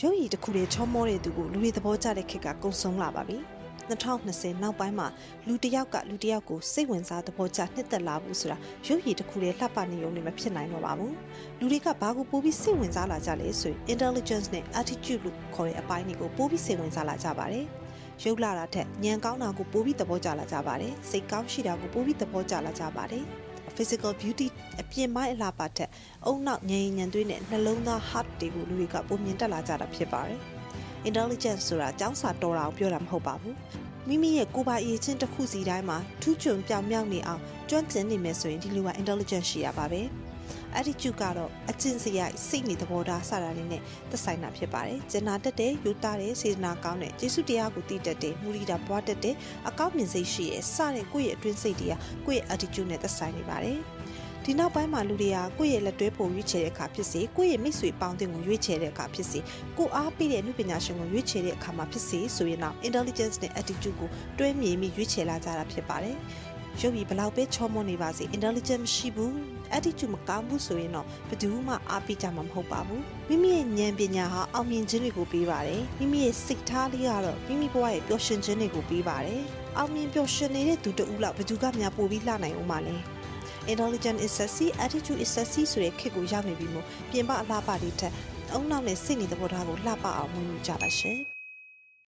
ရုပ်ရည်တစ်ခုတည်းချောမောတဲ့သူကိုလူတွေသဘောကျတဲ့ခေတ်ကကုံဆုံးလာပါပြီ2020နောက်ပိုင်းမှာလူတစ်ယောက်ကလူတစ်ယောက်ကိုစိတ်ဝင်စားသဘောကျနှစ်သက်လာဘူးဆိုတာရုပ်ရည်တစ်ခုတည်းလှပနေုံနဲ့မဖြစ်နိုင်တော့ပါဘူးလူတွေကဘာကိုပိုပြီးစိတ်ဝင်စားလာကြလဲဆိုရင် intelligence နဲ့ attitude လို့ခေါ်တဲ့အပိုင်းတွေကိုပိုပြီးစိတ်ဝင်စားလာကြပါတယ်ရုပ်လာတာထက်ဉာဏ်ကောင်းတာကိုပိုပြီးသဘောကျလာကြပါတယ်စိတ်ကောင်းရှိတာကိုပိုပြီးသဘောကျလာကြပါတယ် physical beauty အပြင်ပိုင်းအလားပါတဲ့အုံနောက်ဉာဏ်ဉာဏ်သွေးနဲ့နှလုံးသား heart တွေကိုလူတွေကပုံမြင်တက်လာကြတာဖြစ်ပါတယ် intelligence ဆိုတာကျောင်းစာတော်တာကိုပြောတာမဟုတ်ပါဘူးမိမိရဲ့ကိုယ်ပိုင်အရေးချင်းတစ်ခုစီတိုင်းမှာထူးချွန်ပြောင်မြောက်နေအောင်ကျွမ်းကျင်နေမယ်ဆိုရင်ဒီလူက intelligence ရှိရပါပဲ attitude ကတော့အကျင့်စရိုက်စိတ်နေသဘောထားစတာလေးနဲ့သက်ဆိုင်တာဖြစ်ပါတယ်ကျင်နာတတ်တဲ့ယူသားတဲ့စေတနာကောင်းတဲ့ကျေးဇူးတရားကိုသိတတ်တဲ့မူရိတာပွားတတ်တဲ့အကောက်မြင်စိတ်ရှိရဲ့စတဲ့ကိုယ့်ရဲ့အတွင်းစိတ်တွေကကိုယ့်ရဲ့ attitude နဲ့သက်ဆိုင်နေပါတယ်ဒီနောက်ပိုင်းမှာလူတွေကကိုယ့်ရဲ့လက်တွဲပုံရွေးချယ်တဲ့အခါဖြစ်စေကိုယ့်ရဲ့မိတ်ဆွေပေါင်းတင်ကိုရွေးချယ်တဲ့အခါဖြစ်စေကိုအားပေးတဲ့နုပညာရှင်ကိုရွေးချယ်တဲ့အခါမှာဖြစ်စေဆိုရင်တော့ intelligence နဲ့ attitude ကိုတွဲမြင်ပြီးရွေးချယ်လာကြတာဖြစ်ပါတယ်ရုပ်ရည်ဘလောက်ပဲချောမောနေပါစေ intelligence မရှိဘူး attitude မကောင်းဘူးဆိုရင်တော့ဘယ်သူမှအားပေးကြမှာမဟုတ်ပါဘူးမိမိရဲ့ဉာဏ်ပညာဟာအောင်မြင်ခြင်းတွေကိုပေးပါတယ်မိမိရဲ့စိတ်ထားလေးကတော့မိမိဘဝရဲ့ပျော်ရွှင်ခြင်းတွေကိုပေးပါတယ်အောင်မြင်ပျော်ရွှင်နေတဲ့သူတဦးလောက်ဘယ်သူကများပို့ပြီးလှနိုင်အောင်မလဲIntelligence is sexy, attitude is sexy ဆိုတဲ့ခေတ်ကိုရောက်နေပြီမို့ပြင်ပအလှပတွေထက်အုံနောက်နဲ့စိတ်နေသဘောထားကိုလှပအောင်ဝင်ကြပါရှင်